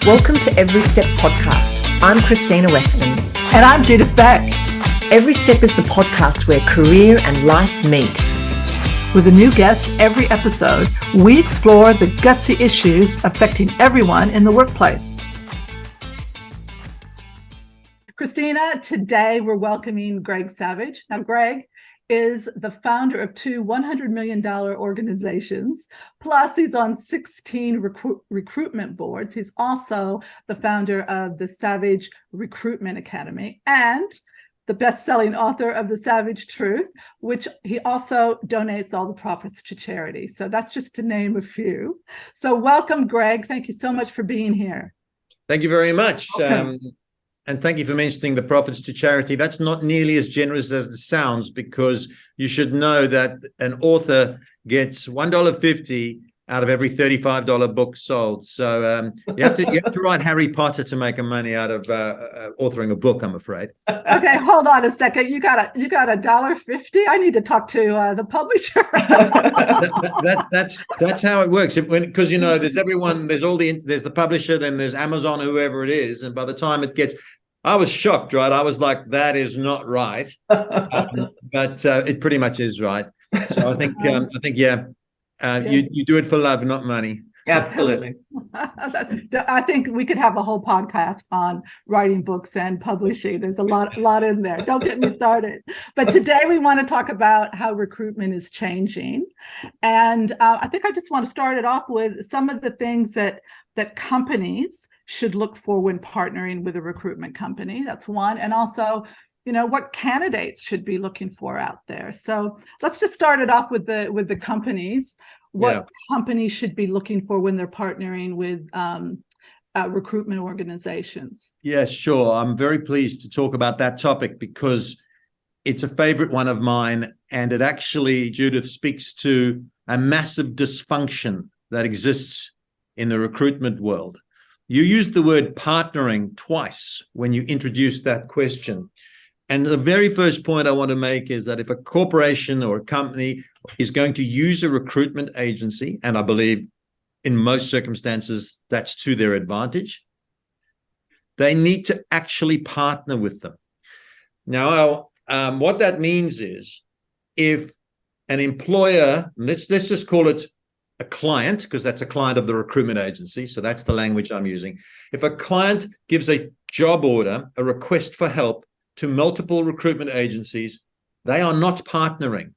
Welcome to Every Step Podcast. I'm Krystyna Weston. And I'm Judith Beck. Every Step is the podcast where career and life meet. With a new guest every episode, we explore the gutsy issues affecting everyone in the workplace. Krystyna, today we're welcoming Greg Savage. Now, Greg is the founder of two $100 million organizations, plus he's on 16 recruitment boards. He's also the founder of the Savage Recruitment Academy and the best-selling author of The Savage Truth, which he also donates all the profits to charity. So that's just to name a few. So welcome, Greg. Thank you so much for being here. Thank you very much. Okay. And thank you for mentioning the profits to charity. That's not nearly as generous as it sounds, because you should know that an author gets $1.50 out of every $35 book sold. So you have to write Harry Potter to make money out of authoring a book, I'm afraid. Okay, hold on a second. You got $1.50? I need to talk to the publisher. That's how it works. Because there's everyone, there's the publisher, then there's Amazon, whoever it is, and by the time it gets, I was shocked, right? I was like, that is not right, but it pretty much is right. So I think you do it for love, not money. Absolutely. I think we could have a whole podcast on writing books and publishing. There's a lot in there. Don't get me started. But today we want to talk about how recruitment is changing. And I think I just want to start it off with some of the things that companies should look for when partnering with a recruitment company. That's one. And also, what candidates should be looking for out there. So let's just start it off with the companies. What companies should be looking for when they're partnering with recruitment organizations? Yes, sure. I'm very pleased to talk about that topic because it's a favorite one of mine. And it actually, Judith, speaks to a massive dysfunction that exists in the recruitment world. You used the word partnering twice when you introduced that question. And the very first point I want to make is that if a corporation or a company is going to use a recruitment agency, and I believe in most circumstances that's to their advantage, they need to actually partner with them. Now, what that means is if an employer, let's just call it a client, because that's a client of the recruitment agency, so that's the language I'm using. If a client gives a job order, a request for help to multiple recruitment agencies, they are not partnering.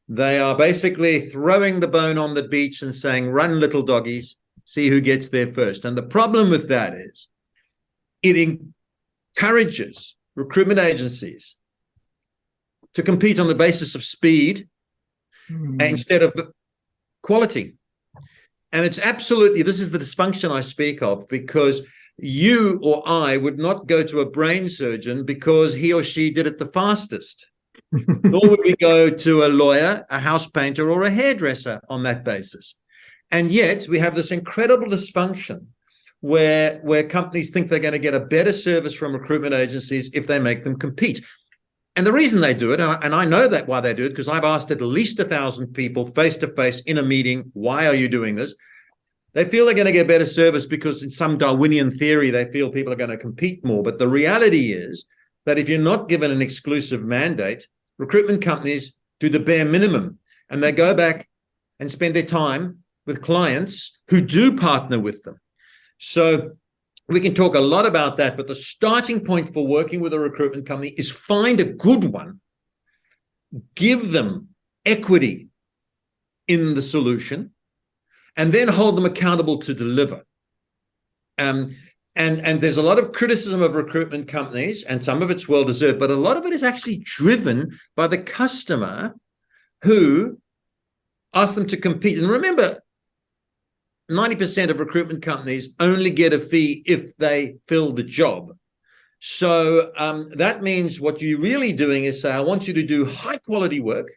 They are basically throwing the bone on the beach and saying, run little doggies, see who gets there first. And the problem with that is it encourages recruitment agencies to compete on the basis of speed instead of quality. And it's absolutely, this is the dysfunction I speak of, because you or I would not go to a brain surgeon because he or she did it the fastest. Nor would we go to a lawyer, a house painter, or a hairdresser on that basis. And yet we have this incredible dysfunction where companies think they're going to get a better service from recruitment agencies if they make them compete. And the reason they do it, and I know that why they do it, because I've asked at least 1,000 people face-to-face in a meeting, why are you doing this? They feel they're going to get better service because in some Darwinian theory, they feel people are going to compete more. But the reality is that if you're not given an exclusive mandate, recruitment companies do the bare minimum, and they go back and spend their time with clients who do partner with them. So we can talk a lot about that, but the starting point for working with a recruitment company is find a good one, give them equity in the solution, and then hold them accountable to deliver. And there's a lot of criticism of recruitment companies, and some of it's well-deserved, but a lot of it is actually driven by the customer who asks them to compete. And remember, 90% of recruitment companies only get a fee if they fill the job. So that means what you're really doing is say, I want you to do high-quality work.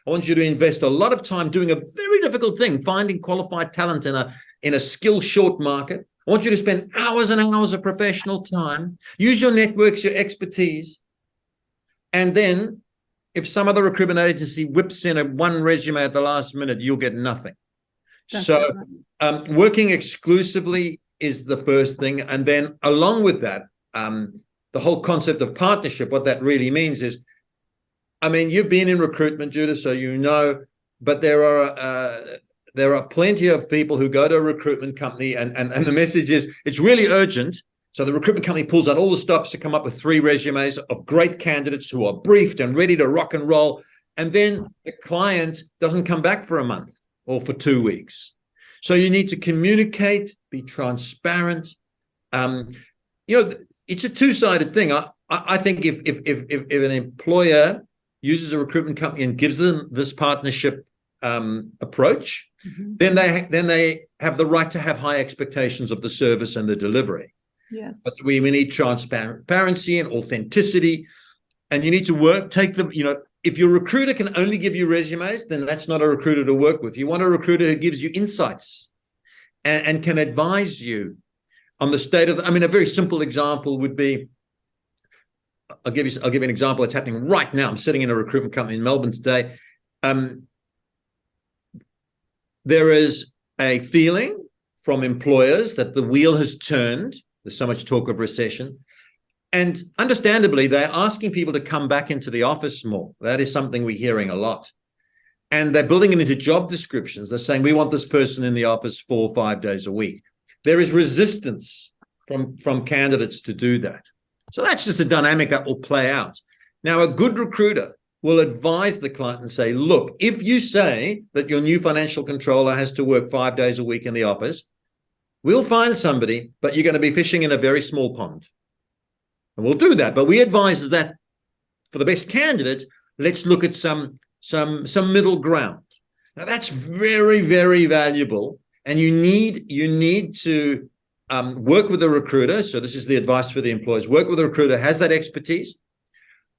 I want you to invest a lot of time doing a very difficult thing, finding qualified talent in a skill-short market. I want you to spend hours and hours of professional time, use your networks, your expertise. And then if some other recruitment agency whips in one resume at the last minute, you'll get nothing. So working exclusively is the first thing. And then along with that, the whole concept of partnership, what that really means is, I mean, you've been in recruitment, Judith, so you know, but there are plenty of people who go to a recruitment company and the message is it's really urgent. So the recruitment company pulls out all the stops to come up with 3 resumes of great candidates who are briefed and ready to rock and roll. And then the client doesn't come back for a month or for 2 weeks. So you need to communicate, be transparent. It's a two-sided thing. I think if an employer uses a recruitment company and gives them this partnership approach, then they have the right to have high expectations of the service and the delivery. Yes. But we need transparency and authenticity, and you need to take them. If your recruiter can only give you resumes, then that's not a recruiter to work with. You want a recruiter who gives you insights and can advise you on the state of. A very simple example would be. I'll give you an example that's happening right now. I'm sitting in a recruitment company in Melbourne today. There is a feeling from employers that the wheel has turned. There's so much talk of recession. And understandably, they're asking people to come back into the office more. That is something we're hearing a lot. And they're building it into job descriptions. They're saying, we want this person in the office 4 or 5 days a week. There is resistance from candidates to do that. So that's just a dynamic that will play out. Now, a good recruiter will advise the client and say, look, if you say that your new financial controller has to work 5 days a week in the office, we'll find somebody, but you're going to be fishing in a very small pond. And we'll do that. But we advise that for the best candidate, let's look at some middle ground. Now, that's very, very valuable. And you need to work with a recruiter. So this is the advice for the employers. Work with a recruiter who has that expertise,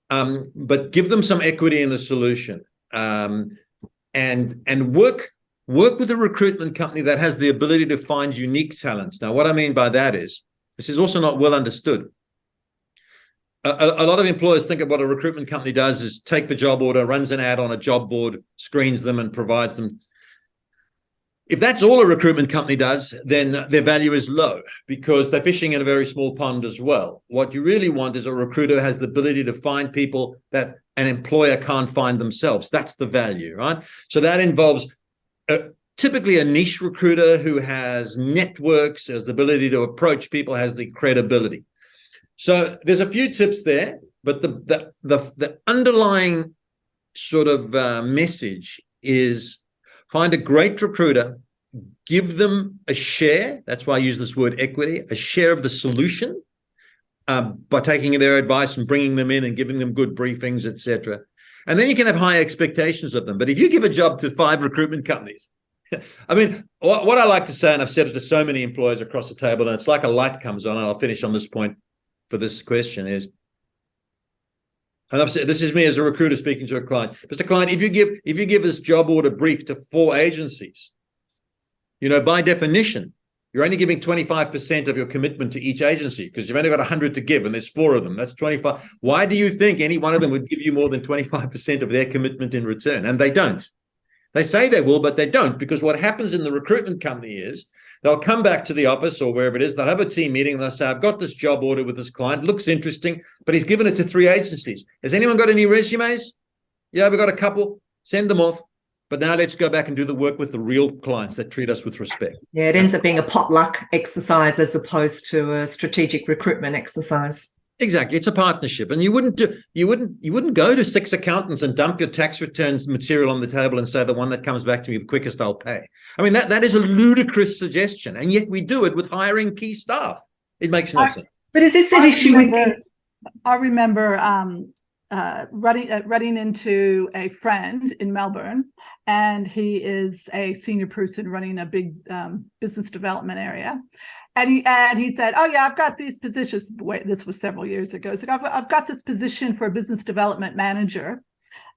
but give them some equity in the solution, and work with a recruitment company that has the ability to find unique talents. Now, what I mean by that is, this is also not well understood. A lot of employers think of what a recruitment company does is take the job order, runs an ad on a job board, screens them and provides them. If that's all a recruitment company does, then their value is low because they're fishing in a very small pond as well. What you really want is a recruiter who has the ability to find people that an employer can't find themselves. That's the value, right? So that involves typically a niche recruiter who has networks, has the ability to approach people, has the credibility. So there's a few tips there, but the underlying sort of message is find a great recruiter, give them a share. That's why I use this word equity, a share of the solution by taking their advice and bringing them in and giving them good briefings, etc. And then you can have high expectations of them. But if you give a job to 5 recruitment companies, what I like to say, and I've said it to so many employers across the table, and it's like a light comes on, and I'll finish on this point for this question is, and I've said, this is me as a recruiter speaking to a client. Mr. Client, if you give this job order brief to 4 agencies, by definition, you're only giving 25% of your commitment to each agency because you've only got 100 to give and there's 4 of them. That's 25. Why do you think any one of them would give you more than 25% of their commitment in return? And they don't. They say they will, but they don't, because what happens in the recruitment company is they'll come back to the office or wherever it is, they'll have a team meeting and they'll say, I've got this job order with this client, looks interesting, but he's given it to 3 agencies. Has anyone got any resumes? Yeah, we've got a couple. Send them off. But now let's go back and do the work with the real clients that treat us with respect. Yeah, it ends up being a potluck exercise as opposed to a strategic recruitment exercise. Exactly. It's a partnership. And you wouldn't go to 6 accountants and dump your tax returns material on the table and say the one that comes back to me the quickest I'll pay. That is a ludicrous suggestion. And yet we do it with hiring key staff. It makes no sense. But is this an issue with... I remember running into a friend in Melbourne, and he is a senior person running a big business development area. And he said, oh, yeah, I've got these positions. Wait, this was several years ago. So I've got this position for a business development manager.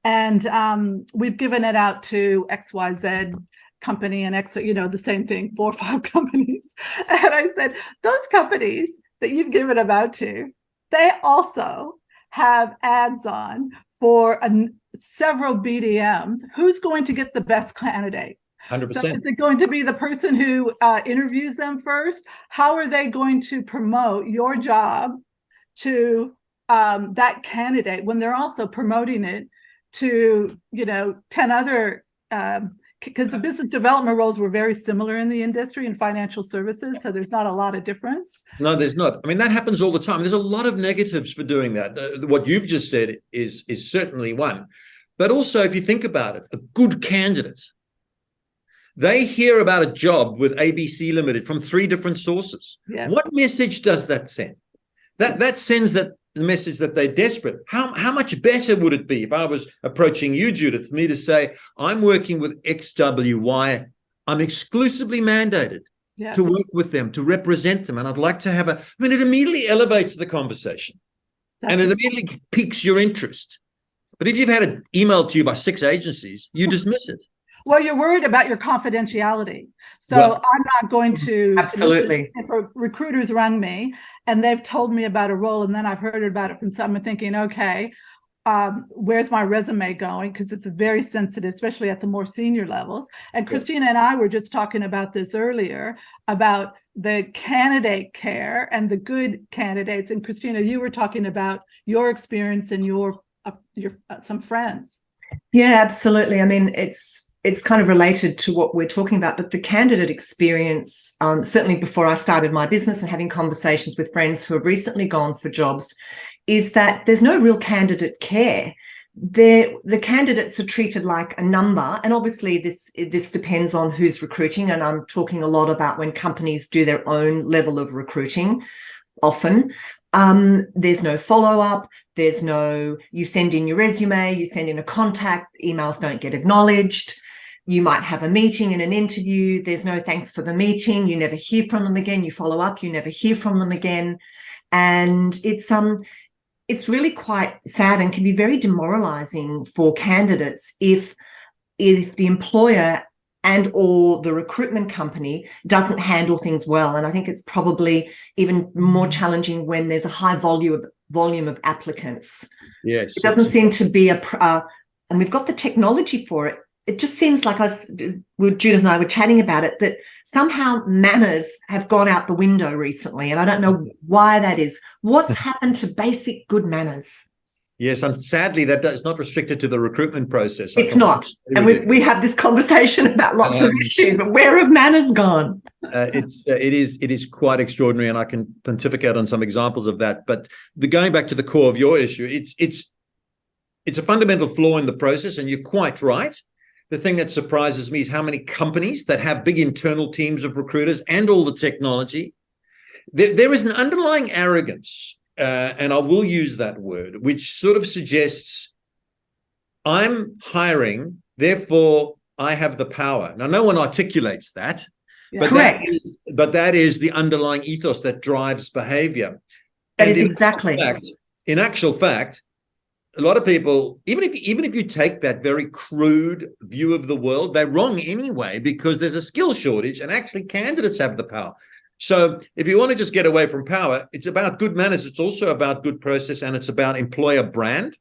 And we've given it out to XYZ company and the same thing, 4 or 5 companies. And I said, those companies that you've given them out to, they also have ads on for several BDMs. Who's going to get the best candidate? So 100%. is it going to be the person who interviews them first? How are they going to promote your job to that candidate when they're also promoting it to, 10 other, because the business development roles were very similar in the industry and financial services, so there's not a lot of difference. No, there's not. I mean, that happens all the time. There's a lot of negatives for doing that. What you've just said is certainly one. But also, if you think about it, a good candidate, they hear about a job with ABC Limited from 3 different sources. Yeah. What message does that send? That sends the message that they're desperate. How much better would it be if I was approaching you, Judith, me to say, I'm working with XWY. I'm exclusively mandated to work with them, to represent them. And I'd like to have it immediately elevates the conversation. And it immediately piques your interest. But if you've had it emailed to you by 6 agencies, you dismiss it. Well, you're worried about your confidentiality. So I'm not going to. Absolutely. If a recruiter's rung me and they've told me about a role and then I've heard about it from someone thinking, okay, where's my resume going? Because it's very sensitive, especially at the more senior levels. And Krystyna and I were just talking about this earlier, about the candidate care and the good candidates. And Krystyna, you were talking about your experience and your some friends. Yeah, absolutely. I mean, it's kind of related to what we're talking about, but the candidate experience, certainly before I started my business and having conversations with friends who have recently gone for jobs, is that there's no real candidate care. The candidates are treated like a number, and obviously this depends on who's recruiting, and I'm talking a lot about when companies do their own level of recruiting. Often there's no follow-up, you send in your resume, you send in a contact, emails don't get acknowledged. You might have a meeting and an interview, there's no thanks for the meeting, you never hear from them again, you follow up, you never hear from them again. And it's really quite sad and can be very demoralizing for candidates if the employer and or the recruitment company doesn't handle things well. And I think it's probably even more challenging when there's a high volume of applicants. Yes. It doesn't seem to be and we've got the technology for it. It just seems like Judith and I were chatting about it, that somehow manners have gone out the window recently. And I don't know why that is. What's happened to basic good manners? Yes, and sadly, that is not restricted to the recruitment process. It's not. And we have this conversation about lots of issues, but where have manners gone? It is quite extraordinary, and I can pontificate on some examples of that. But going back to the core of your issue, it's a fundamental flaw in the process, and you're quite right. The thing that surprises me is how many companies that have big internal teams of recruiters and all the technology, there is an underlying arrogance. And I will use that word, which sort of suggests I'm hiring, therefore I have the power. Now, no one articulates that, but correct. But that is the underlying ethos that drives behavior. That is exactly. In actual fact, a lot of people, even if you take that very crude view of the world, they're wrong anyway, because there's a skill shortage and actually candidates have the power. So if you want to just get away from power, it's about good manners. It's also about good process, and it's about employer brand.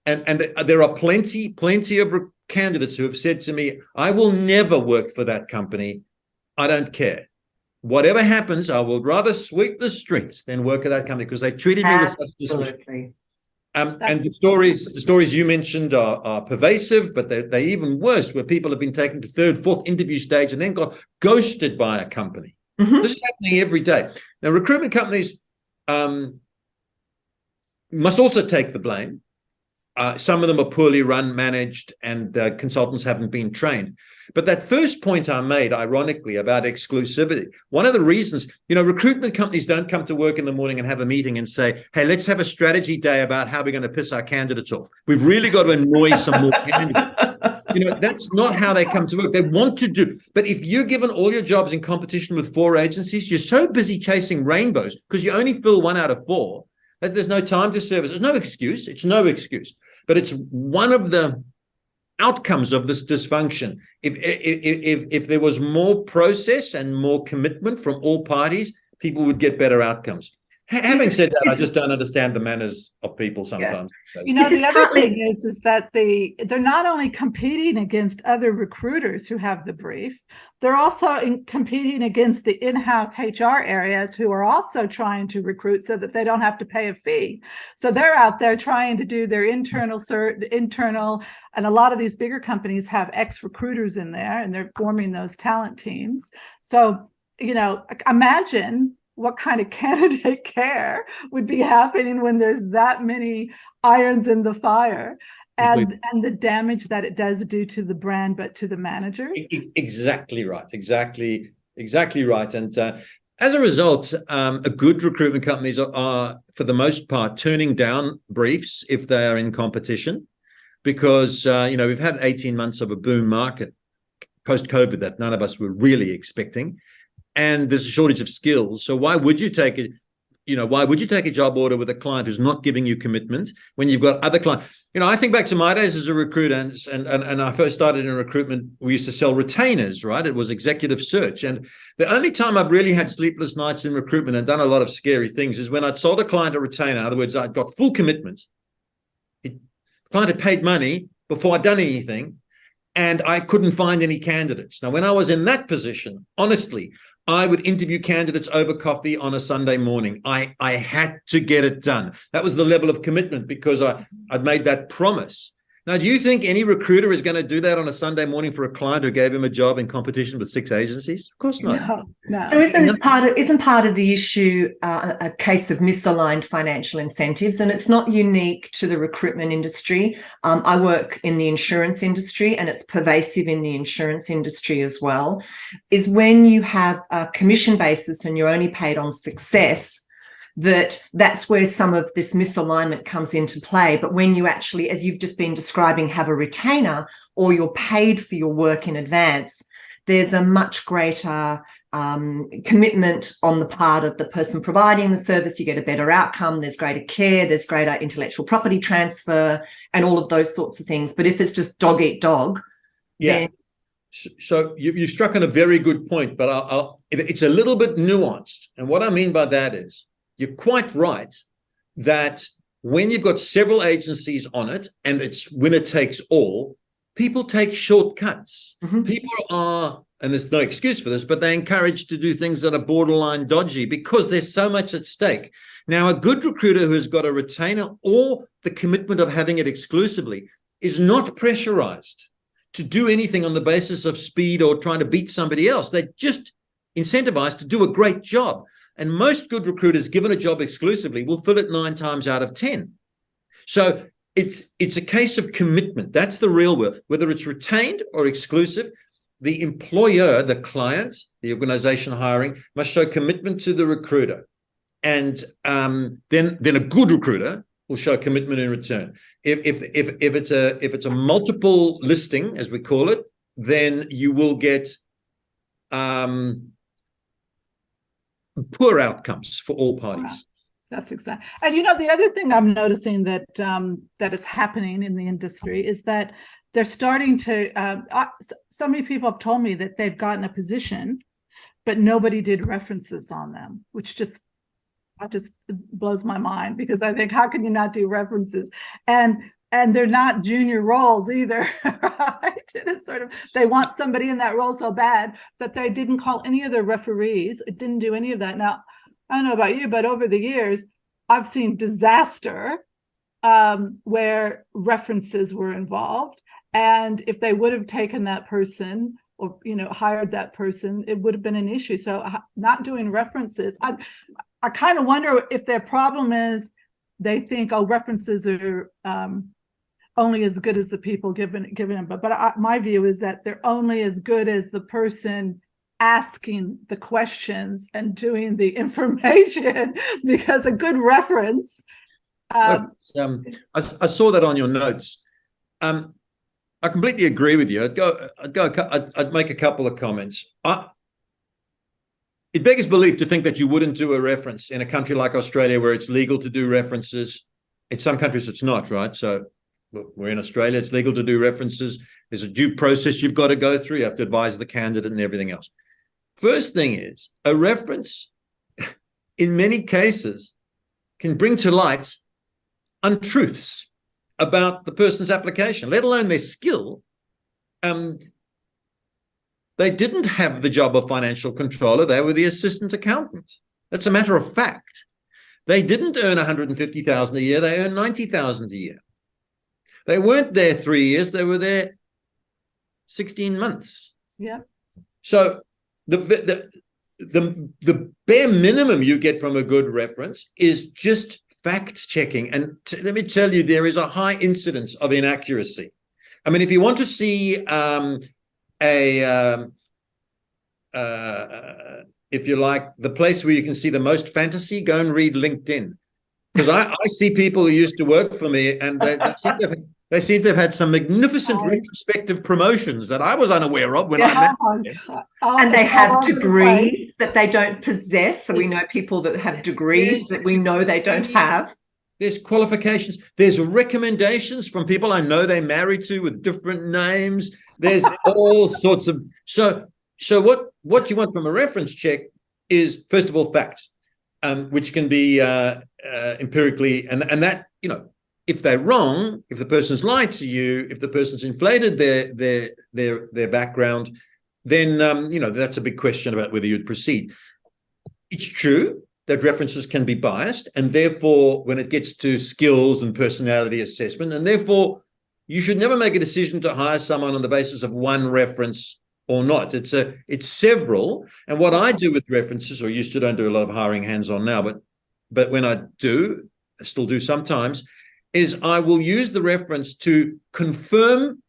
And there are plenty of candidates who have said to me, I will never work for that company. I don't care. Whatever happens, I would rather sweep the streets than work at that company because they treated me with such disrespect. And the stories you mentioned are pervasive, but they're even worse, where people have been taken to 3rd, 4th interview stage and then got ghosted by a company. Mm-hmm. This is happening every day. Now, recruitment companies must also take the blame. Some of them are poorly run, managed, and consultants haven't been trained. But that first point I made, ironically, about exclusivity, one of the reasons, recruitment companies don't come to work in the morning and have a meeting and say, hey, let's have a strategy day about how we're going to piss our candidates off. We've really got to annoy some more candidates. That's not how they come to work. They want to do. But if you're given all your jobs in competition with 4 agencies, you're so busy chasing rainbows because you only fill 1 out of 4 that there's no time to service. There's no excuse. It's no excuse. But it's one of the outcomes of this dysfunction. If there was more process and more commitment from all parties, people would get better outcomes. Having said that, I just don't understand the manners of people sometimes. Yeah. The other thing is that they're not only competing against other recruiters who have the brief, they're also competing against the in-house HR areas who are also trying to recruit so that they don't have to pay a fee. So they're out there trying to do their internal, and a lot of these bigger companies have ex-recruiters in there, and they're forming those talent teams. So, imagine what kind of candidate care would be happening when there's that many irons in the fire, and the damage that it does do to the brand, but to the managers. Exactly right. Exactly right. And as a result, a good recruitment companies are, for the most part, turning down briefs if they are in competition, because we've had 18 months of a boom market post-COVID that none of us were really expecting. And there's a shortage of skills. So why would you take a job order with a client who's not giving you commitment when you've got other clients? I think back to my days as a recruiter, and I first started in recruitment. We used to sell retainers, right? It was executive search. And the only time I've really had sleepless nights in recruitment and done a lot of scary things is when I'd sold a client a retainer. In other words, I'd got full commitment. The client had paid money before I'd done anything, and I couldn't find any candidates. Now, when I was in that position, honestly, I would interview candidates over coffee on a Sunday morning. I had to get it done. That was the level of commitment because I'd made that promise. Now, do you think any recruiter is going to do that on a Sunday morning for a client who gave him a job in competition with 6 agencies? Of course not. No. So isn't part of the issue a case of misaligned financial incentives? And it's not unique to the recruitment industry. I work in the insurance industry, and it's pervasive in the insurance industry as well, is when you have a commission basis and you're only paid on success, that's where some of this misalignment comes into play. But when you actually, as you've just been describing, have a retainer or you're paid for your work in advance, there's a much greater commitment on the part of the person providing the service. You get a better outcome, there's greater care, there's greater intellectual property transfer, and all of those sorts of things. But if it's just dog eat dog, then... So you struck on a very good point, but it's a little bit nuanced. And what I mean by that is, you're quite right that when you've got several agencies on it and it's winner takes all, people take shortcuts. Mm-hmm. People are, and there's no excuse for this, but they're encouraged to do things that are borderline dodgy because there's so much at stake. Now, a good recruiter who has got a retainer or the commitment of having it exclusively is not pressurized to do anything on the basis of speed or trying to beat somebody else. They're just incentivized to do a great job. And most good recruiters, given a job exclusively, will fill it 9 times out of 10. So it's a case of commitment. That's the real word. Whether it's retained or exclusive, the employer, the client, the organization hiring, must show commitment to the recruiter. And then a good recruiter will show commitment in return. If it's a multiple listing, as we call it, then you will get poor outcomes for all parties. Wow. That's exactly. And the other thing I'm noticing that is happening in the industry is that they're starting to. So many people have told me that they've gotten a position, but nobody did references on them, which just blows my mind, because I think, how can you not do references? And they're not junior roles either, right? It's sort of, they want somebody in that role so bad that they didn't call any of their referees. It didn't do any of that. Now, I don't know about you, but over the years, I've seen disaster where references were involved. And if they would have taken that person or, hired that person, it would have been an issue. So not doing references, I kind of wonder if their problem is they think, references are only as good as the people giving them. But my view is that they're only as good as the person asking the questions and doing the information, because a good reference. I saw that on your notes. I completely agree with you. I'd make a couple of comments. It beggars belief to think that you wouldn't do a reference in a country like Australia, where it's legal to do references. In some countries, it's not, right? So we're in Australia, it's legal to do references. There's a due process you've got to go through. You have to advise the candidate and everything else. First thing is, a reference, in many cases, can bring to light untruths about the person's application, let alone their skill. They didn't have the job of financial controller. They were the assistant accountant. That's a matter of fact. They didn't earn $150,000 a year. They earned $90,000 a year. They weren't there 3 years. They were there 16 months. Yeah. So the bare minimum you get from a good reference is just fact checking. And let me tell you, there is a high incidence of inaccuracy. I mean, if you want to see if you like, the place where you can see the most fantasy, go and read LinkedIn. Because I see people who used to work for me, and they seem to have had some magnificent retrospective promotions that I was unaware of when I met them. And they have degrees that they don't possess. So we know people that have degrees that we know they don't have. There's qualifications. There's recommendations from people I know they're married to with different names. There's all sorts of... So what you want from a reference check is, first of all, facts, which can be empirically, and that, you know, if they're wrong, if the person's lied to you, if the person's inflated their background, then you know, that's a big question about whether you'd proceed. It's true that references can be biased, and therefore, when it gets to skills and personality assessment, and therefore, you should never make a decision to hire someone on the basis of one reference or not. It's several. And what I do with references, or used to, don't do a lot of hiring hands-on now, but when I do, I still do sometimes, is I will use the reference to confirm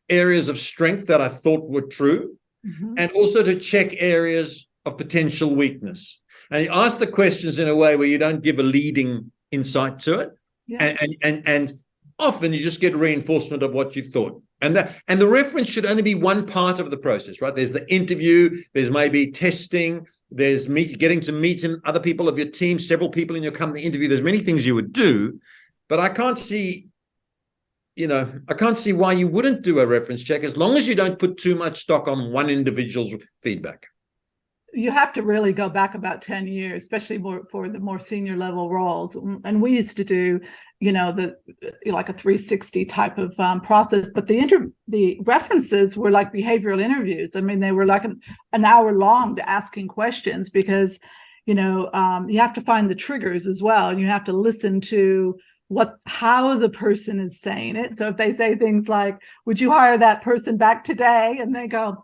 areas of strength that I thought were true, and also to check areas of potential weakness. And you ask the questions in a way where you don't give a leading insight to it, and often you just get reinforcement of what you thought. And the reference should only be one part of the process, right? There's the interview, there's maybe testing, there's getting to meet other people of your team, several people in your company interview. There's many things you would do, but I can't see why you wouldn't do a reference check as long as you don't put too much stock on one individual's feedback. You have to really go back about 10 years, especially for the more senior level roles. And we used to do, you know, like a 360 type of process, but the references were like behavioral interviews. I mean, they were like an hour long to asking questions, because, you know, you have to find the triggers as well. And you have to listen to how the person is saying it. So if they say things like, would you hire that person back today? And they go,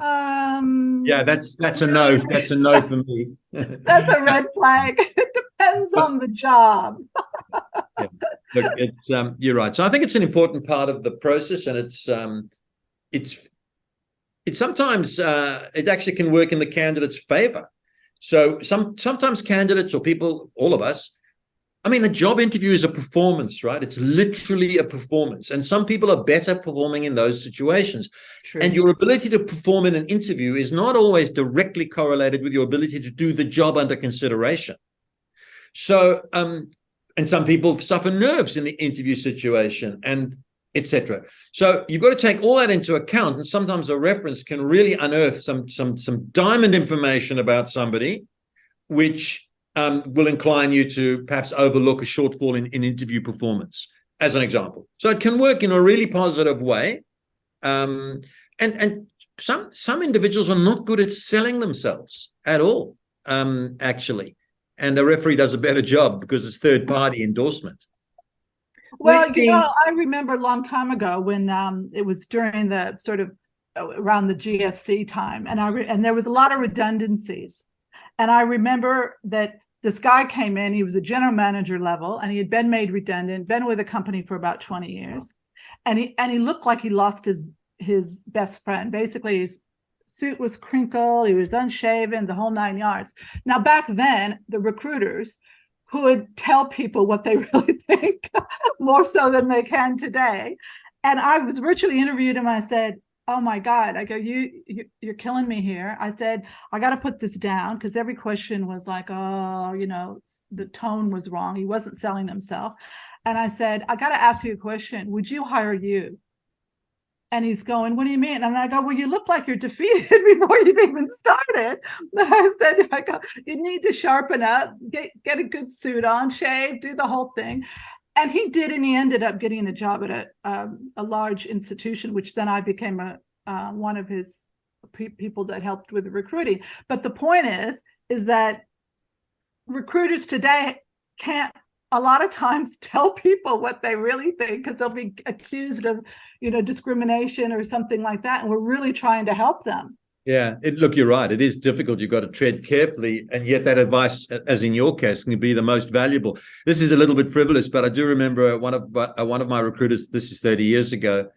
yeah, that's a no. That's a no for me. That's a red flag. It depends on the job. Yeah. Look, it's you're right. So I think it's an important part of the process, and it's sometimes it actually can work in the candidate's favor. So sometimes candidates or people, all of us, I mean, a job interview is a performance, right? It's literally a performance. And some people are better performing in those situations. And your ability to perform in an interview is not always directly correlated with your ability to do the job under consideration. So, and some people suffer nerves in the interview situation, and etc. So you've got to take all that into account. And sometimes a reference can really unearth some diamond information about somebody, which will incline you to perhaps overlook a shortfall in interview performance, as an example. So it can work in a really positive way. And some individuals are not good at selling themselves at all, actually. And a referee does a better job because it's third-party endorsement. Well, you know, I remember a long time ago when it was during the sort of around the GFC time, and there was a lot of redundancies. And I remember that this guy came in, he was a general manager level, and he had been made redundant, been with the company for about 20 years. And he looked like he lost his best friend. Basically, his suit was crinkled, he was unshaven, the whole 9 yards. Now, back then, the recruiters could tell people what they really think, more so than they can today. And I was virtually interviewed him, and I said, oh my God, I go, you're killing me here. I said, I got to put this down, because every question was like, oh, you know, the tone was wrong. He wasn't selling himself. And I said, I got to ask you a question. Would you hire you? And he's going, what do you mean? And I go, well, you look like you're defeated before you've even started. I go, you need to sharpen up, get a good suit on, shave, do the whole thing. And he did, and he ended up getting a job at a large institution, which then I became one of his people that helped with the recruiting. But the point is that recruiters today can't a lot of times tell people what they really think, because they'll be accused of, discrimination or something like that. And we're really trying to help them. Yeah, look, you're right. It is difficult. You've got to tread carefully, and yet that advice, as in your case, can be the most valuable. This is a little bit frivolous, but I do remember one of my recruiters, this is 30 years ago,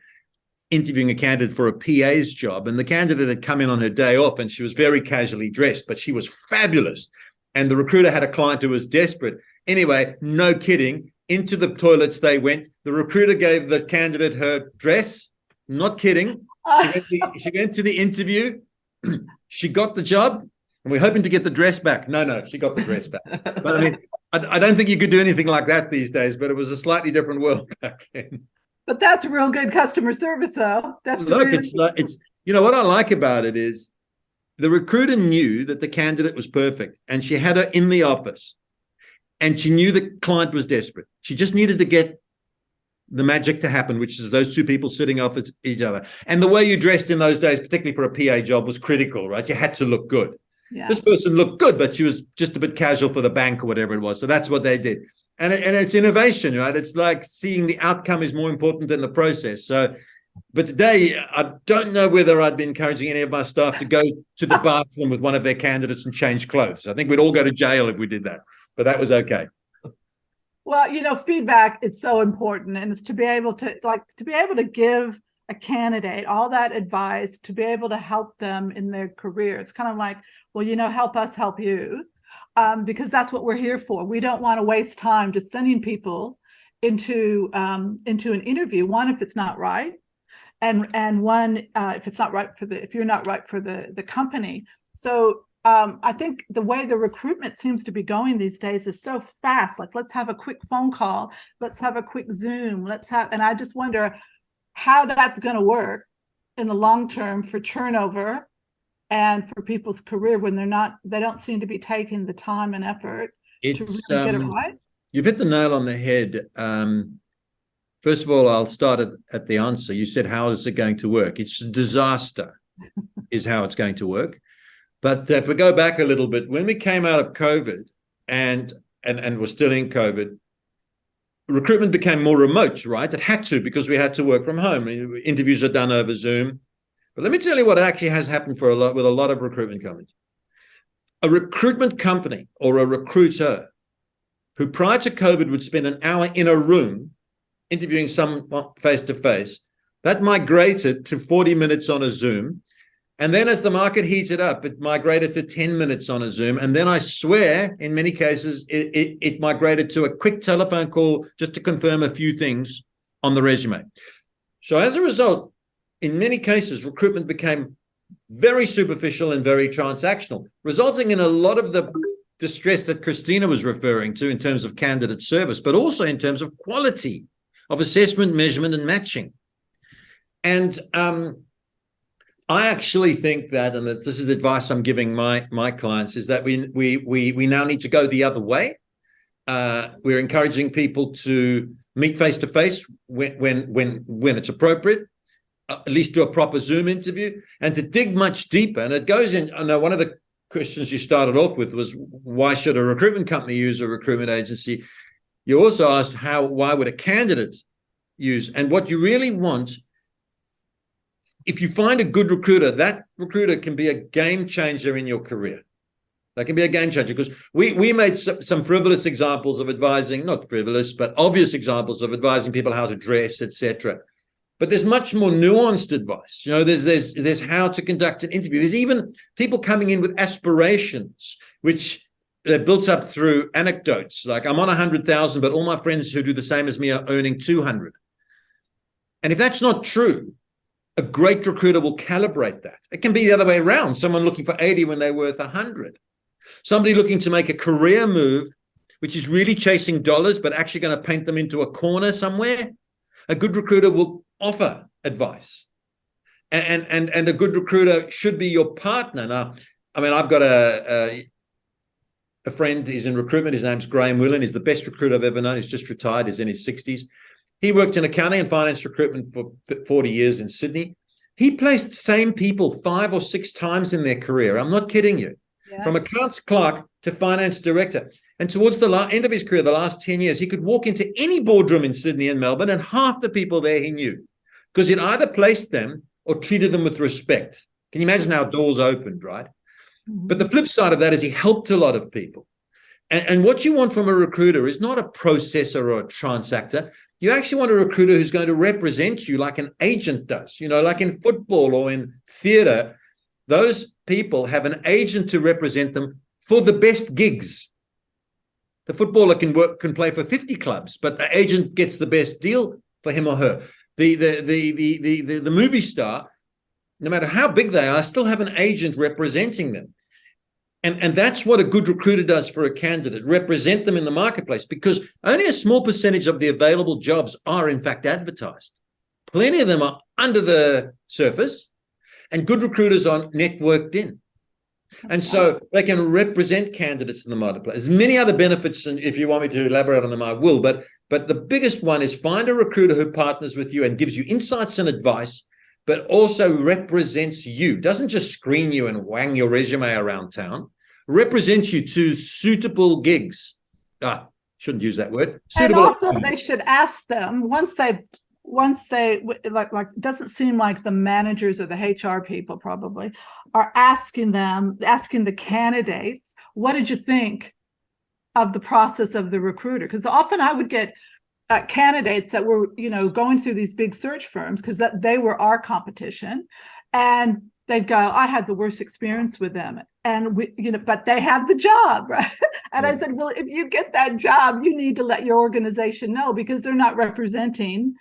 interviewing a candidate for a PA's job, and the candidate had come in on her day off, and she was very casually dressed, but she was fabulous. And the recruiter had a client who was desperate. Anyway, no kidding, into the toilets they went. The recruiter gave the candidate her dress. Not kidding. She went to the interview. She got the job, and we're hoping to get the dress back. No, she got the dress back. But I mean, I don't think you could do anything like that these days, but it was a slightly different world back then. But that's real good customer service, though. It's what I like about it is the recruiter knew that the candidate was perfect, and she had her in the office, and she knew the client was desperate. She just needed to get the magic to happen, which is those two people sitting opposite each other. And the way you dressed in those days, particularly for a PA job, was critical, right? You had to look good. Yeah. This person looked good, but she was just a bit casual for the bank or whatever it was. So that's what they did. And it's innovation, right? It's like seeing the outcome is more important than the process. So, but today, I don't know whether I'd be encouraging any of my staff to go to the bathroom with one of their candidates and change clothes. I think we'd all go to jail if we did that, but that was okay. Well, feedback is so important, and it's to be able to give a candidate all that advice, to be able to help them in their career. It's kind of like, well, help us help you, because that's what we're here for. We don't want to waste time just sending people into an interview. One, if it's not right, and one, if it's not right if you're not right for the company. So I think the way the recruitment seems to be going these days is so fast. Like, let's have a quick phone call. Let's have a quick Zoom. And I just wonder how that's going to work in the long term for turnover and for people's career when they don't seem to be taking the time and effort to really get it right. You've hit the nail on the head. First of all, I'll start at the answer. You said, how is it going to work? It's a disaster is how it's going to work. But if we go back a little bit, when we came out of COVID and we're still in COVID, recruitment became more remote, right? It had to, because we had to work from home. Interviews are done over Zoom. But let me tell you what actually has happened with a lot of recruitment companies. A recruitment company or a recruiter who prior to COVID would spend an hour in a room interviewing someone face-to-face, that migrated to 40 minutes on a Zoom. And then as the market heated up, it migrated to 10 minutes on a Zoom. And then I swear, in many cases, it migrated to a quick telephone call just to confirm a few things on the resume. So as a result, in many cases, recruitment became very superficial and very transactional, resulting in a lot of the distress that Krystyna was referring to in terms of candidate service, but also in terms of quality of assessment, measurement, and matching. And I actually think that, and that this is advice I'm giving my clients, is that we now need to go the other way. We're encouraging people to meet face to face when it's appropriate, at least do a proper Zoom interview, and to dig much deeper. And it goes in. I know one of the questions you started off with was, why should a recruitment company use a recruitment agency? You also asked why would a candidate use? And what you really want, if you find a good recruiter, that recruiter can be a game changer in your career. That can be a game changer, because we made some frivolous examples of advising, not frivolous, but obvious examples of advising people how to dress, etc. But there's much more nuanced advice. There's how to conduct an interview. There's even people coming in with aspirations, which they're built up through anecdotes. Like, I'm on 100,000, but all my friends who do the same as me are earning 200. And if that's not true, a great recruiter will calibrate that. It can be the other way around. Someone looking for 80 when they're worth 100. Somebody looking to make a career move, which is really chasing dollars, but actually going to paint them into a corner somewhere. A good recruiter will offer advice. and a good recruiter should be your partner. Now, I mean, I've got a friend. He's in recruitment. His name's Graham Whelan. He's the best recruiter I've ever known. He's just retired. He's in his 60s. He worked in accounting and finance recruitment for 40 years in Sydney. He placed the same people 5 or 6 times in their career. I'm not kidding you. Yeah. From accounts clerk to finance director. And towards the end of his career, the last 10 years, he could walk into any boardroom in Sydney and Melbourne, and half the people there he knew, because he'd either placed them or treated them with respect. Can you imagine how doors opened, right? Mm-hmm. But the flip side of that is he helped a lot of people. And what you want from a recruiter is not a processor or a transactor. You actually want a recruiter who's going to represent you like an agent does. You know, like in football or in theater, those people have an agent to represent them for the best gigs. The footballer can play for 50 clubs, but the agent gets the best deal for him or her. The movie star, no matter how big they are, still have an agent representing them. And that's what a good recruiter does for a candidate, represent them in the marketplace, because only a small percentage of the available jobs are in fact advertised. Plenty of them are under the surface, and good recruiters are networked in. And so they can represent candidates in the marketplace. There's many other benefits, and if you want me to elaborate on them, I will. But the biggest one is find a recruiter who partners with you and gives you insights and advice, but also represents you. Doesn't just screen you and wang your resume around town. Represents you to suitable gigs. Shouldn't use that word. Suitable. And also they should ask them once they like it doesn't seem like the managers or the HR people probably are asking the candidates, what did you think of the process of the recruiter? Because often I would get candidates that were, going through these big search firms because they were our competition, and they'd go, I had the worst experience with them, and but they had the job, right? And I said, well, if you get that job, you need to let your organization know, because they're not representing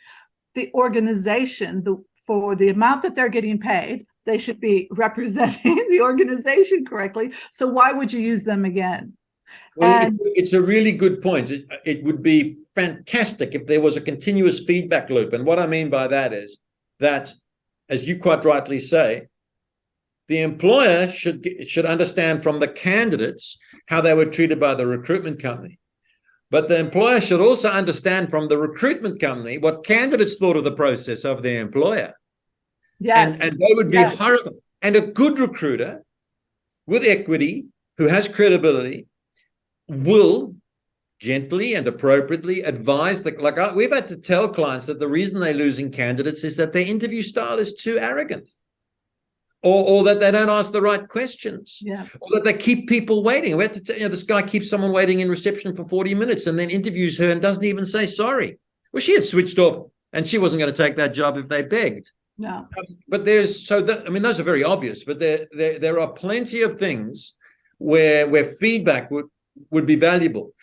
the organization for the amount that they're getting paid. They should be representing the organization correctly. So why would you use them again? Well, it's a really good point. It would be fantastic if there was a continuous feedback loop. And what I mean by that is that, as you quite rightly say, the employer should understand from the candidates how they were treated by the recruitment company. But the employer should also understand from the recruitment company what candidates thought of the process of their employer. Yes. And they would be horrible. And a good recruiter with equity, who has credibility, will gently and appropriately advise we've had to tell clients that the reason they're losing candidates is that their interview style is too arrogant, or that they don't ask the right questions, or that they keep people waiting. We had to tell this guy keeps someone waiting in reception for 40 minutes and then interviews her and doesn't even say sorry. Well, she had switched off and she wasn't going to take that job if they begged. No. But those are very obvious, but there are plenty of things where feedback would be valuable.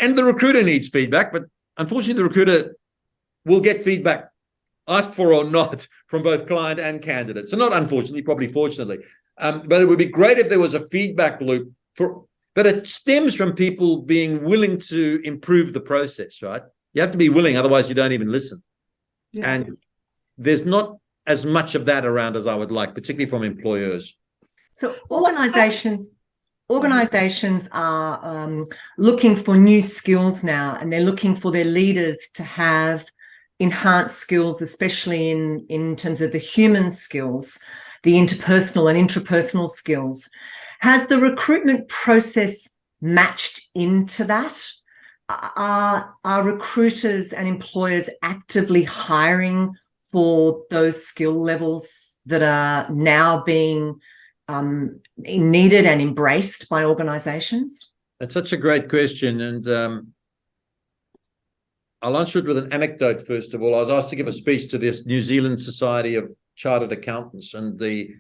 And the recruiter needs feedback, but unfortunately the recruiter will get feedback, asked for or not, from both client and candidate. So not unfortunately, probably fortunately. But it would be great if there was a feedback loop but it stems from people being willing to improve the process, right? You have to be willing, otherwise you don't even listen. Yeah. And there's not as much of that around as I would like, particularly from employers. So organizations are looking for new skills now, and they're looking for their leaders to have enhanced skills, especially in terms of the human skills, the interpersonal and intrapersonal skills. Has the recruitment process matched into that? Are recruiters and employers actively hiring for those skill levels that are now being needed and embraced by organizations? That's such a great question. And I'll answer it with an anecdote, first of all. I was asked to give a speech to this New Zealand Society of Chartered Accountants, and they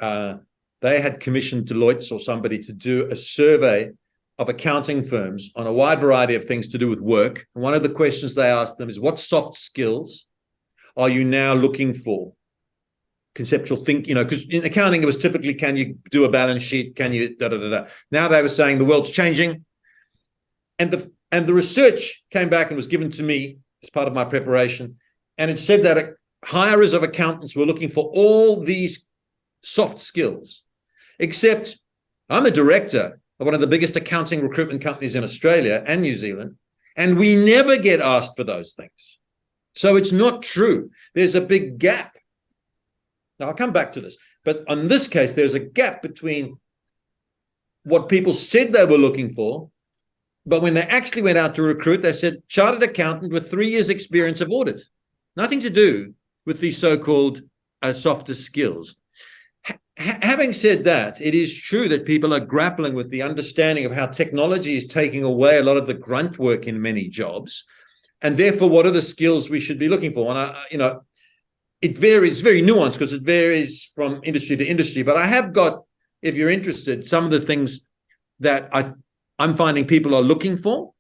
had commissioned Deloitte or somebody to do a survey of accounting firms on a wide variety of things to do with work. And one of the questions they asked them is, what soft skills are you now looking for? Conceptual thinking, because in accounting it was typically, can you do a balance sheet? Can you da-da-da-da? Now they were saying the world's changing. And the research came back and was given to me as part of my preparation. And it said that hirers of accountants were looking for all these soft skills, except I'm a director of one of the biggest accounting recruitment companies in Australia and New Zealand, and we never get asked for those things. So it's not true. There's a big gap. Now, I'll come back to this, but on this case, there's a gap between what people said they were looking for, but when they actually went out to recruit, they said chartered accountant with 3 years experience of audit. Nothing to do with these so-called softer skills. Having said that, it is true that people are grappling with the understanding of how technology is taking away a lot of the grunt work in many jobs, and therefore, what are the skills we should be looking for? And it varies, very nuanced because it varies from industry to industry. But I have got, if you're interested, some of the things that I'm finding people are looking for.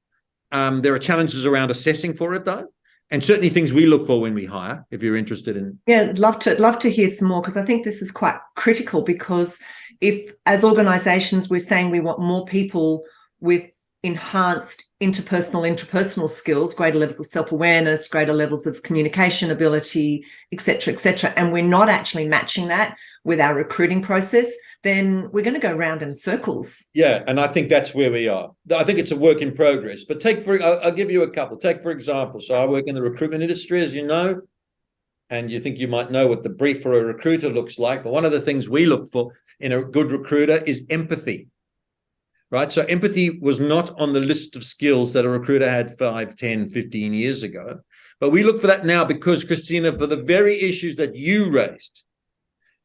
There are challenges around assessing for it, though, and certainly things we look for when we hire, if you're interested in. Yeah, love to hear some more, because I think this is quite critical, because if as organizations we're saying we want more people with enhanced interpersonal skills, greater levels of self-awareness, greater levels of communication ability, et cetera, and we're not actually matching that with our recruiting process, then we're going to go round in circles. Yeah, and I think that's where we are. I think it's a work in progress. But I'll give you a couple. Take, for example, so I work in the recruitment industry, as you know, and you think you might know what the brief for a recruiter looks like. But one of the things we look for in a good recruiter is empathy, right? So empathy was not on the list of skills that a recruiter had 5, 10, 15 years ago. But we look for that now because, Krystyna, for the very issues that you raised,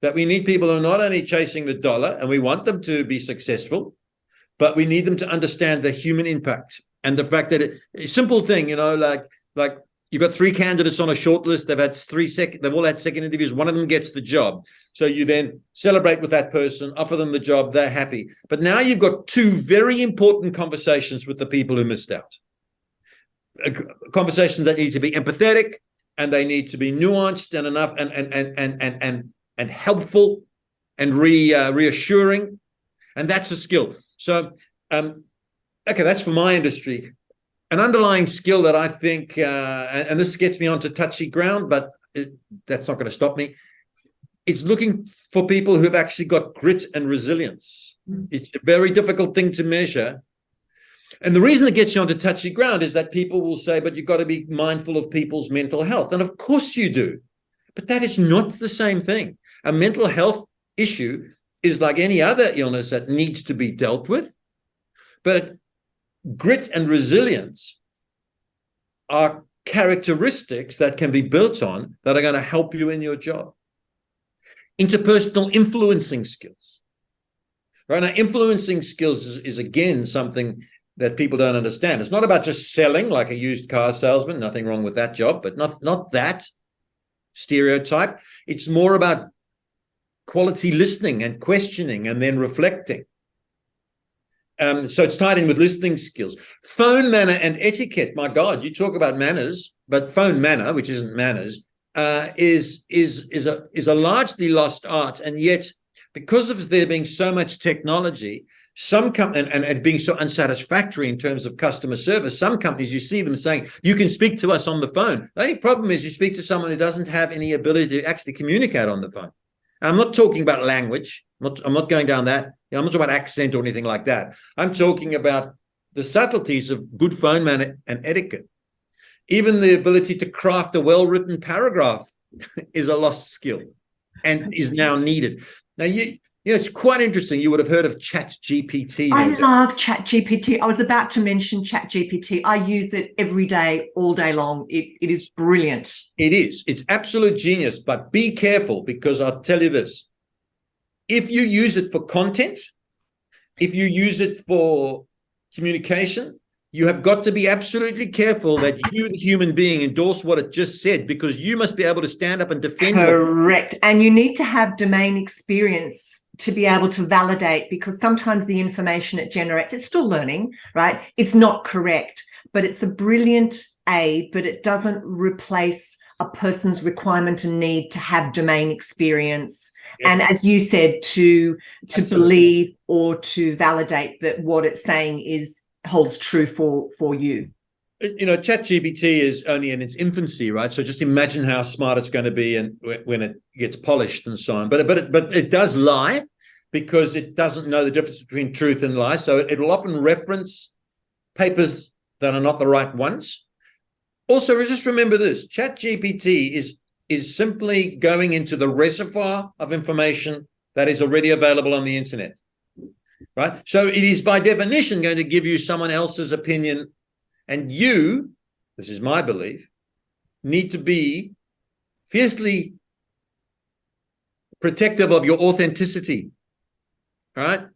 that we need people who are not only chasing the dollar, and we want them to be successful, but we need them to understand the human impact and the fact that a simple thing, like you've got 3 candidates on a short list, they've all had second interviews, one of them gets the job. So you then celebrate with that person, offer them the job, they're happy. But now you've got 2 very important conversations with the people who missed out. Conversations that need to be empathetic, and they need to be nuanced and enough and helpful and reassuring, and that's a skill. So, okay, that's for my industry. An underlying skill that I think, and this gets me onto touchy ground, but that's not going to stop me. It's looking for people who've actually got grit and resilience. It's a very difficult thing to measure. And the reason it gets you onto touchy ground is that people will say, but you've got to be mindful of people's mental health. And of course you do, but that is not the same thing. A mental health issue is like any other illness that needs to be dealt with. But grit and resilience are characteristics that can be built on that are going to help you in your job. Interpersonal influencing skills. Right now, influencing skills is again something that people don't understand. It's not about just selling like a used car salesman. Nothing wrong with that job, but not that stereotype. It's more about quality listening and questioning and then reflecting. So it's tied in with listening skills. Phone manner and etiquette. My God, you talk about manners, but phone manner, which isn't manners, is a largely lost art. And yet, because of there being so much technology, and being so unsatisfactory in terms of customer service, some companies, you see them saying, you can speak to us on the phone. The only problem is you speak to someone who doesn't have any ability to actually communicate on the phone. I'm not talking about language. I'm not going down that. I'm not talking about accent or anything like that. I'm talking about the subtleties of good phone manner and etiquette. Even the ability to craft a well-written paragraph is a lost skill and is now needed. Now, it's quite interesting. You would have heard of ChatGPT. I love ChatGPT. I was about to mention ChatGPT. I use it every day, all day long. It is brilliant. It is. It's absolute genius. But be careful, because I'll tell you this. If you use it for content, if you use it for communication, you have got to be absolutely careful that you, the human being, endorse what it just said, because you must be able to stand up and defend. Correct. And you need to have domain experience to be able to validate, because sometimes the information it generates, it's still learning, right? It's not correct, but it's a brilliant aid, but it doesn't replace a person's requirement and need to have domain experience. Yep. And as you said, to believe or to validate that what it's saying holds true for you. ChatGPT is only in its infancy, right? So just imagine how smart it's going to be and when it gets polished and so on. But it does lie because it doesn't know the difference between truth and lie. So it will often reference papers that are not the right ones. Also, just remember this: ChatGPT is simply going into the reservoir of information that is already available on the internet, right? So it is by definition going to give you someone else's opinion. And you, this is my belief, need to be fiercely protective of your authenticity. All right?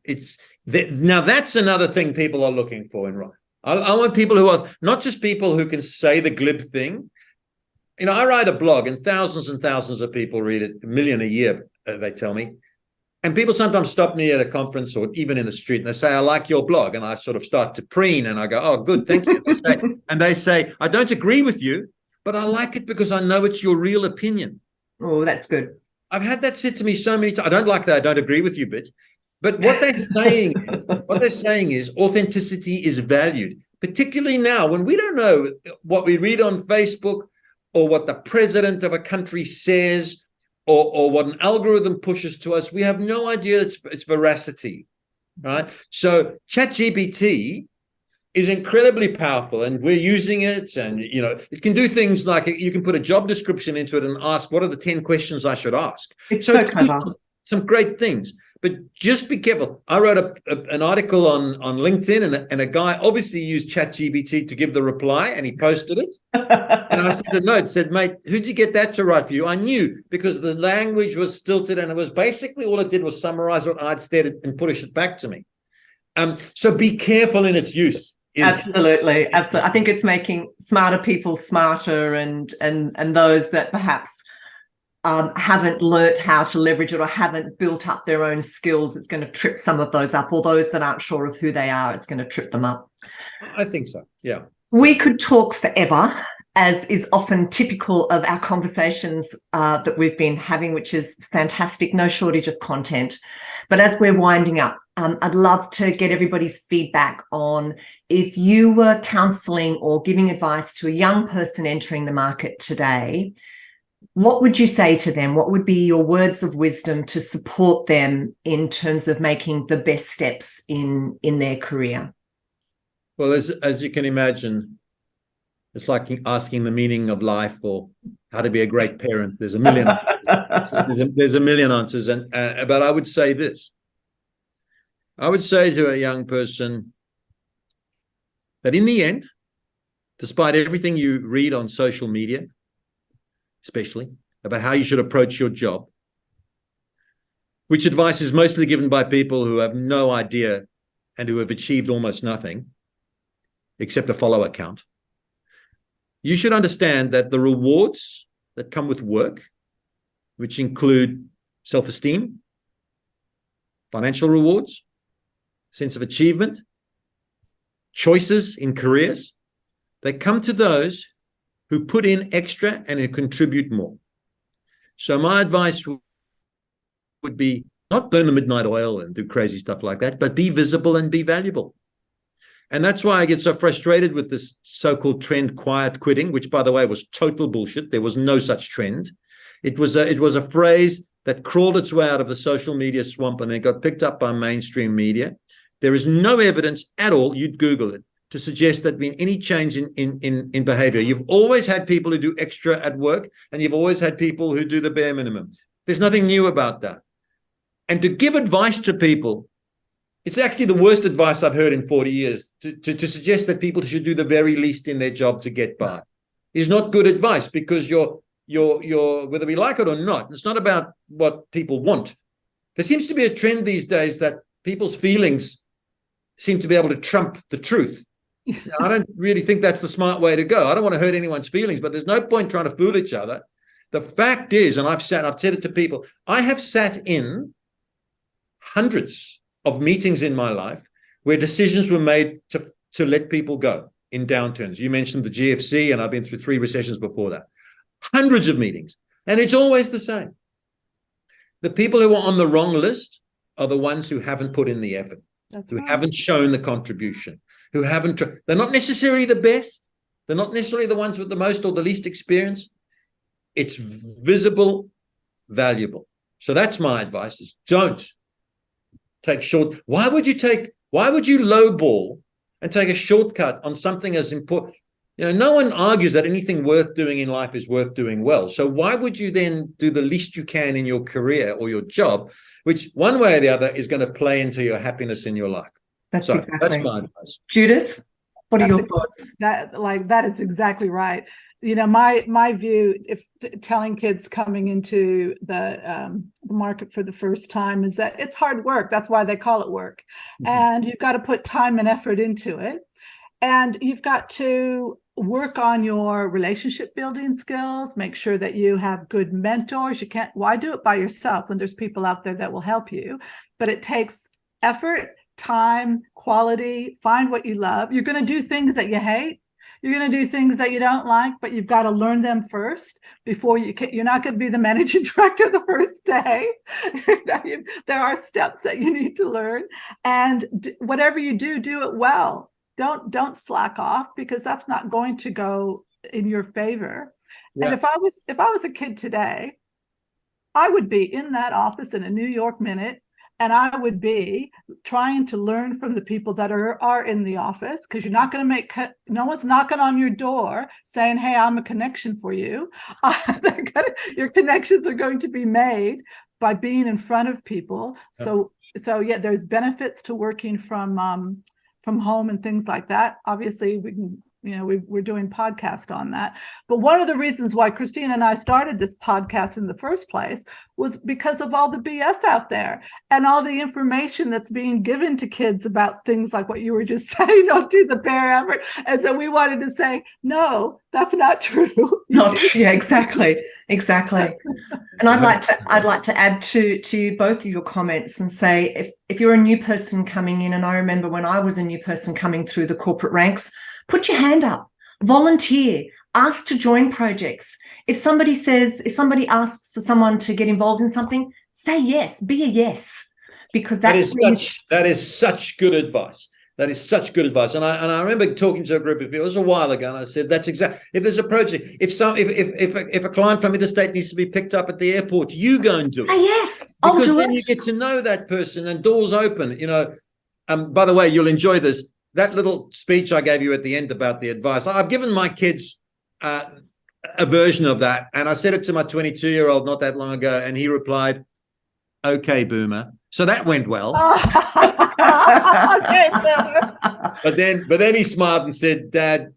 Now that's another thing people are looking for in writing. I want people who are not just people who can say the glib thing. I write a blog and thousands of people read it, 1 million a year, they tell me. And people sometimes stop me at a conference or even in the street and they say, I like your blog. And I sort of start to preen and I go, oh, good, thank you. They say, I don't agree with you, but I like it because I know it's your real opinion. Oh, that's good. I've had that said to me so many times. I don't like that. I don't agree with you, but what they're saying is authenticity is valued, particularly now when we don't know what we read on Facebook or what the president of a country says or what an algorithm pushes to us. We have no idea its veracity, right? So ChatGPT is incredibly powerful and we're using it, and it can do things like you can put a job description into it and ask, what are the 10 questions I should ask? It's so clever. Some great things, but just be careful. I wrote an article on LinkedIn and a guy obviously used ChatGPT to give the reply and he posted it. And I sent a note, said, mate, who did you get that to write for you? I knew, because the language was stilted and it was basically all it did was summarize what I'd said and push it back to me. So be careful in its use. Absolutely. I think it's making smarter people smarter, and those that perhaps haven't learnt how to leverage it or haven't built up their own skills, it's going to trip some of those up, or those that aren't sure of who they are, it's going to trip them up. I think so, yeah. We could talk forever, as is often typical of our conversations that we've been having, which is fantastic, no shortage of content. But as we're winding up, I'd love to get everybody's feedback on, if you were counselling or giving advice to a young person entering the market today, what would you say to them? What would be your words of wisdom to support them in terms of making the best steps in their career? Well, as you can imagine, it's like asking the meaning of life or how to be a great parent. There's a million there's a million answers. But I would say this. I would say to a young person that in the end, despite everything you read on social media, especially about how you should approach your job, which advice is mostly given by people who have no idea and who have achieved almost nothing except a follow account. You should understand that the rewards that come with work, which include self-esteem, financial rewards, sense of achievement, choices in careers, they come to those who put in extra and who contribute more. So my advice would be not burn the midnight oil and do crazy stuff like that, but be visible and be valuable. And that's why I get so frustrated with this so-called trend, quiet quitting, which, by the way, was total bullshit. There was no such trend. It was a phrase that crawled its way out of the social media swamp and then got picked up by mainstream media. There is no evidence at all, you'd Google it, to suggest that there's been any change in behavior. You've always had people who do extra at work, and you've always had people who do the bare minimum. There's nothing new about that. And to give advice to people, it's actually the worst advice I've heard in 40 years, to suggest that people should do the very least in their job to get by is not good advice, because you're whether we like it or not, it's not about what people want. There seems to be a trend these days that people's feelings seem to be able to trump the truth. I don't really think that's the smart way to go. I don't want to hurt anyone's feelings, but there's no point trying to fool each other. The fact is, and I've said it to people, I have sat in hundreds of meetings in my life where decisions were made to let people go in downturns. You mentioned the GFC, and I've been through 3 recessions before that. Hundreds of meetings, and it's always the same. The people who are on the wrong list are the ones who haven't put in the effort, haven't shown the contribution, they're not necessarily the best, They're not necessarily the ones with the most or the least experience. It's visible, valuable. So that's my advice, is don't take short. Why would you lowball and take a shortcut on something as important? No one argues that anything worth doing in life is worth doing well. So why would you then do the least you can in your career or your job, which one way or the other is going to play into your happiness in your life? That's my advice. Judith, what are your thoughts? That is exactly right. My view, if telling kids coming into the market for the first time, is that it's hard work. That's why they call it work. Mm-hmm. And you've got to put time and effort into it. And you've got to work on your relationship building skills, make sure that you have good mentors. Why do it by yourself when there's people out there that will help you? But it takes effort, time, quality. Find what you love. You're going to do things that you hate. You're going to do things that you don't like, but you've got to learn them first before you're not going to be the managing director the first day. There are steps that you need to learn, and whatever you do it well. Don't slack off, because that's not going to go in your favor. Yeah. And if I was a kid today, I would be in that office in a New York minute, and I would be trying to learn from the people that are in the office, because you're not going to no one's knocking on your door saying, hey, I'm a connection for you. Your connections are going to be made by being in front of people. Yeah. So yeah, there's benefits to working from home and things like that. Obviously, we can, we're doing podcast on that. But one of the reasons why Krystyna and I started this podcast in the first place was because of all the BS out there and all the information that's being given to kids about things like what you were just saying, don't do the bare effort. And so we wanted to say, no, that's not true. Yeah, exactly. And I'd like to add to both of your comments and say, if you're a new person coming in, and I remember when I was a new person coming through the corporate ranks, put your hand up, volunteer, ask to join projects. If somebody asks for someone to get involved in something, say yes, be a yes, because that is such good advice. That is such good advice. And I remember talking to a group of people, it was a while ago, and I said, that's exactly, if there's a project, if a client from interstate needs to be picked up at the airport, you go and do it. Say yes, I'll do it. Because then you get to know that person and doors open. By the way, you'll enjoy this. That little speech I gave you at the end about the advice, I've given my kids a version of that. And I said it to my 22-year-old not that long ago, and he replied, okay, boomer. So that went well. Okay, boomer. But then he smiled and said, Dad,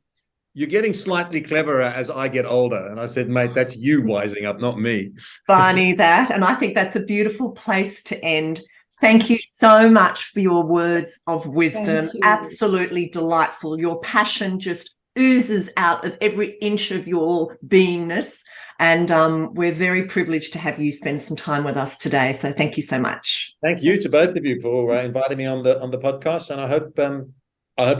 you're getting slightly cleverer as I get older. And I said, mate, that's you wising up, not me. Funny that. And I think that's a beautiful place to end. Thank you so much for your words of wisdom. Absolutely delightful. Your passion just oozes out of every inch of your beingness. And we're very privileged to have you spend some time with us today. So thank you so much. Thank you to both of you for inviting me on the podcast. And I hope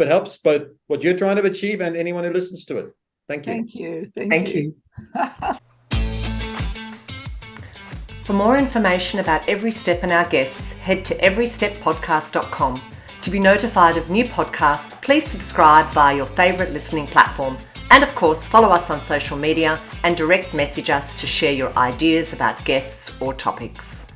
it helps both what you're trying to achieve and anyone who listens to it. Thank you. Thank you. For more information about Every Step and our guests, head to everysteppodcast.com. To be notified of new podcasts, please subscribe via your favourite listening platform. And of course, follow us on social media and direct message us to share your ideas about guests or topics.